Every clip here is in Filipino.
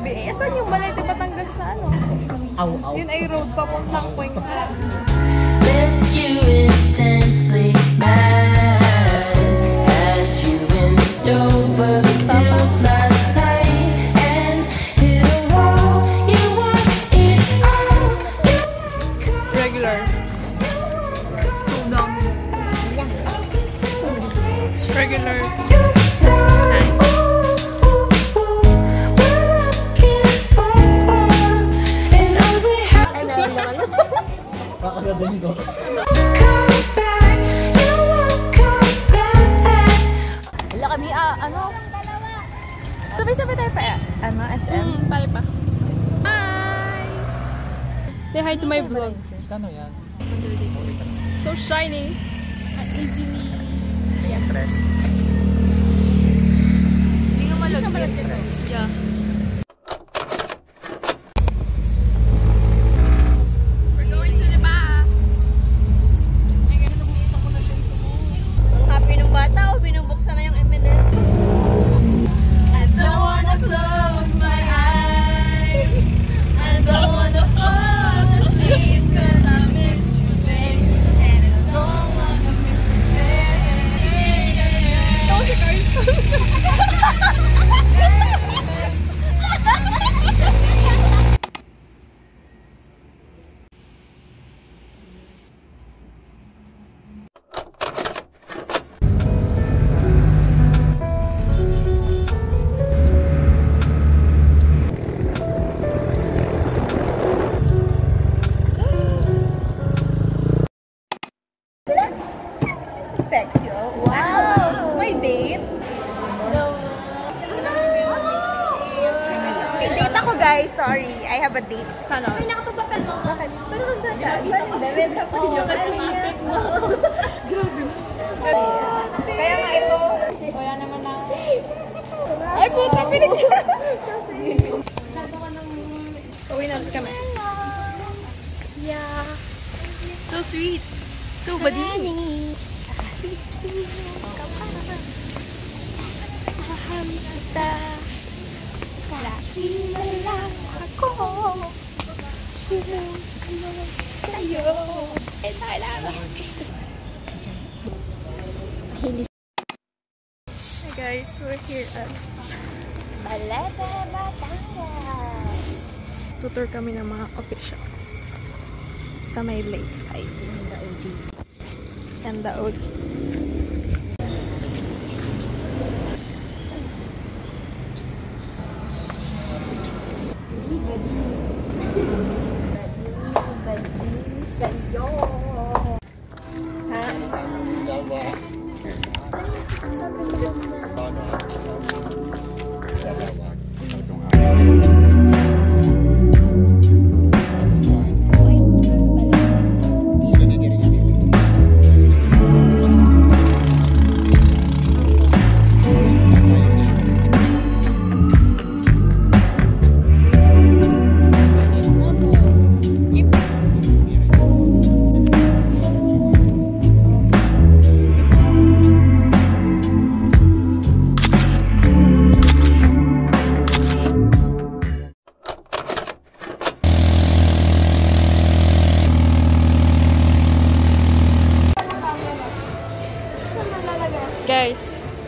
Asan yung Balete Batangas na ano? Yun ay road papuntang Quezon. Left you intensely mad at you in Dover Hills last night and hit a wall. You want it all. Regular. Regular. Wala kami, ano? Sabay-sabay tayo pa, ano, SM? Tayo pa. Hi! Say hi to my vlog. Kano yan? So shiny. At easily. Press. Hindi nga malagyan. Yeah. We're going to the bath. Ang happy ng bata o binubuksan na yung M&M's? I don't wanna close my eyes. I don't wanna fall asleep cause I miss you, babe. And I don't wanna miss you, babe. Ito si Carl. Sexy, oh. Wow! May date? No. May date ako, guys. Sorry. I have a date. Sana. Ay, nakapagpapal mo. Bakit? Pero magdadaan. Oo, tapos may ipit mo. Grabe. Kaya nga ito. Kaya naman na. Ay, puta, pinag- Uwi na kami. Yeah. So sweet. So buddy. Mahal kita. Lagi na lang ako. Sumusunod sa'yo. And I love you. Hi guys, we're here at Balete Batangas. tutor kami ng mga official sa may lakeside. And the OG. Guys,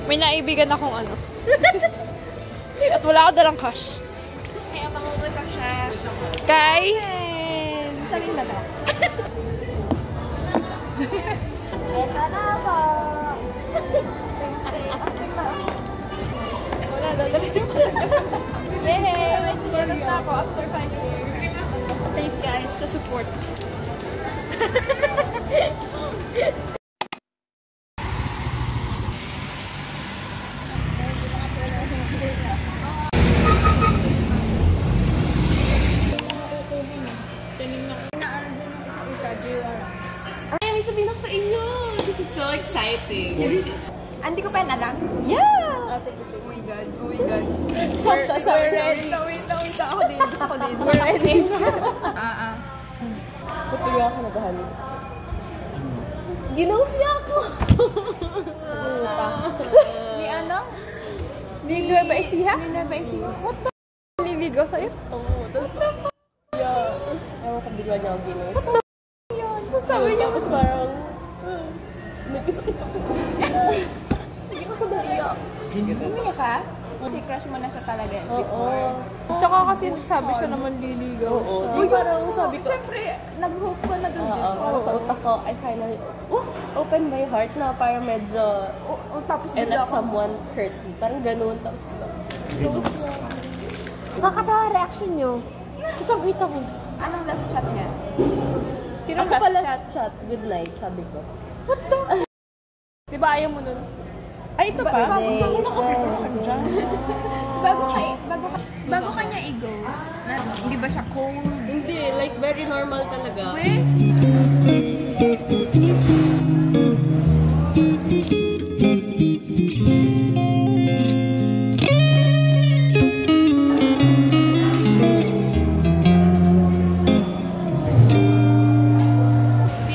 may naibigan akong ano. At wala ako dalang cash. Kaya mangungutang siya. Kay... Sabihin na daw. Ito na po. Wala, dadalhin mo lang. Yay! May sinelas na ako after 5 years. Thanks guys sa support. Ay, may sabihin ako sa inyo. This is so exciting. Hindi ko pa yan alam. Yeah! Sige, sige. Oh my God. Oh my God. Sorry. Wait lang. Ako din. Ako din. We're ready. Patuloy ako naghahalo. Ginawsi ako! Ni ano? Ni Nueva Ecija? Ni Nueva Ecija? What the? Ni Niligaw sa'yo? Oo, tapos yeah, tapos ewan ko bigla niya ako ginis. Sabi niya, Tapos parang, nagkasakit ako. Sige ako nang iyak. Umiyak ka? Kasi crush mo na siya talaga Oo. before. tsaka kasi sabi siya naman liligaw Oo. siya. Di parang sabi ko, Siyempre, nag-hope ka na dun oo, before. parang sa utak ko, I finally, open my heart na parang medyo, Tapos and bigla let ka- someone hurt me. Parang ganun. Tapos close na. Nakakatawa reaction nyo. Kitang-kita ko. Anong last chat niya? Sino Ako last pala chat? chat, good night, sabi ko. Di ba ayaw mo nun? Ay, ito pa? Bago ka niya i-ghost, hindi ba siya cold? Hindi, like very normal talaga.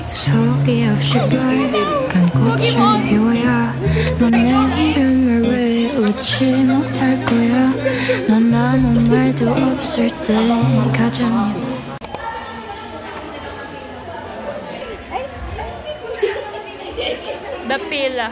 속이 없이 빨간 꽃을 피워야 넌 내 이름을 외우지 못할 거야 넌 아무 말도 없을 때 가장 예뻐 Dapila.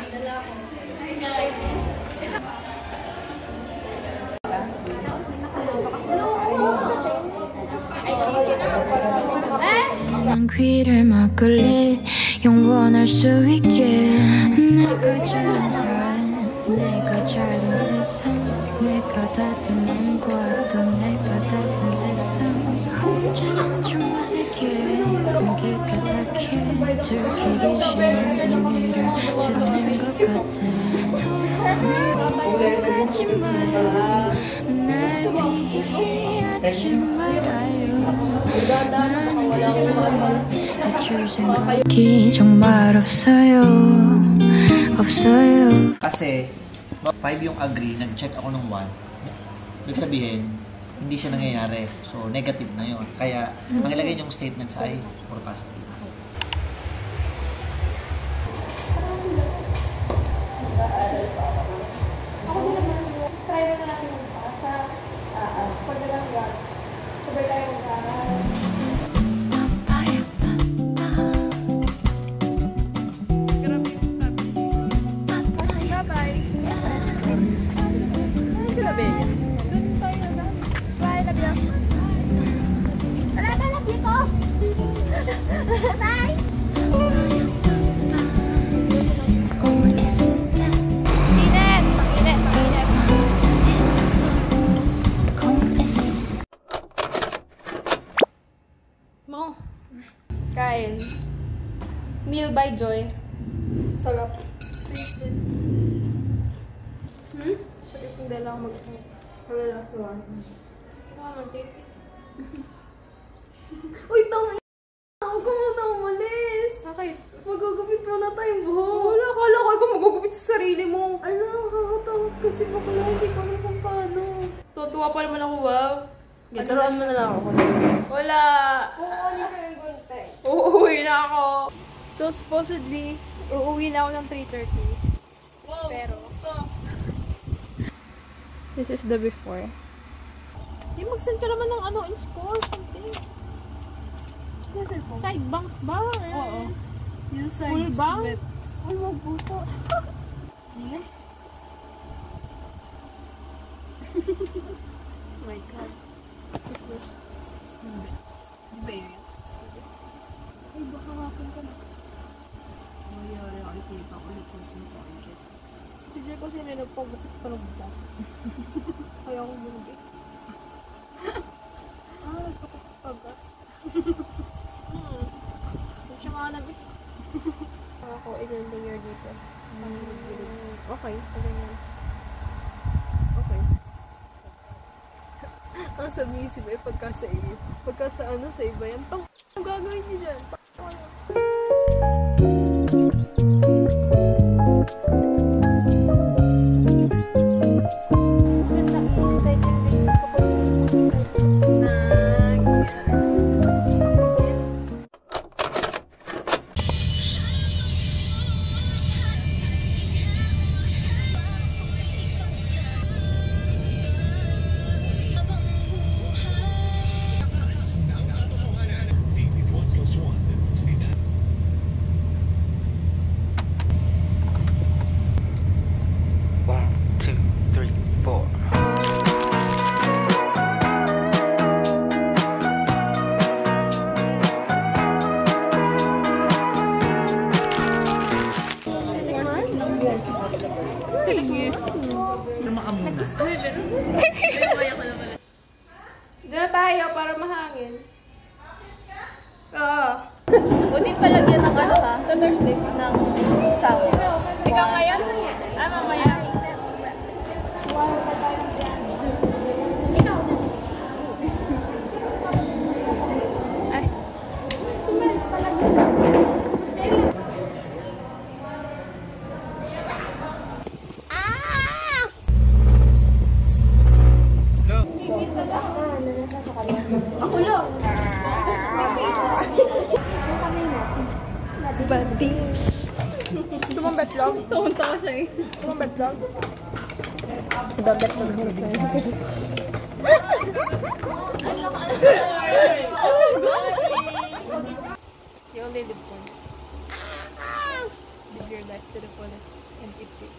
난 귀를 막을래 영원할 수 있게 내가 자란 삶 내가 자란 세상 내가 닿던 맘과 또 내가 닿던 세상 언제나 좀 어색해 공기가 닿게 들키기 싫은 의미를 드러낸 것 같아 돌아가지 마요 날 피하지 말아요 난 그대를 해줄 생각이 정말 없어요 없어요 Kasi, 5 yung agree, nag-check ako ng 1. Ibig sabihin, hindi siya nangyayari. So, negative na yun. Kaya, ang ilagay niyong statement sa ay for positive. Mo. Kain. Meal by Joy. Sarap. Pwede kong dala akong mag-isang. Wala lang sa one. Titi. Uy, tama ako ka muna umalis. Okay. Magugupit muna tayong buhok. Wala, akala ko ikaw magugupit sa sarili mo. Ano, nakakatakot kasi bakla, hindi ko alam kung paano. Tutuwa pa naman ako, wow. Turuan mo na lang ako. Wala. Kukunin ko yung guntay. Uuwi na ako. So, supposedly, uuwi na ako ng 3:30. Pero, this is the before. Di, mag-send ka naman ng ano, inspo or something. Side bangs ba? Oo. Yung side Full bang? sweat. Ay, wag buto. Hindi. Oh my God. Ba yun? Ay, baka wakon ka na. Mayari ako ikita ulit sa supermarket. Sige kasi nilagpagupit pa ng ba? Kaya akong bumigay. Nagpagupit pa ba? Huwag siya nga nabi. Ako, ilan year dito. Okay, ganyan. Okay. Ang sabihin si Bay, pagka sa iyo. Pagka sa ano, sa iba yan. Ang gagawin niyo dyan. tayo para mahangin. Oo. O di palagyan ng ano ha? Sa Thursday. Ng sound. Ikaw ngayon? Ah, mamaya. Ikaw. Ay. Sumers palagi. Ako lang. Ito mong betlog? Tumatawa siya eh. Ito mong betlog? Ibabet mo na. You only live once. Live your life to the fullest and eat it.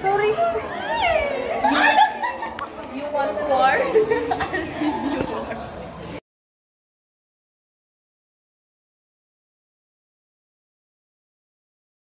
Sorry.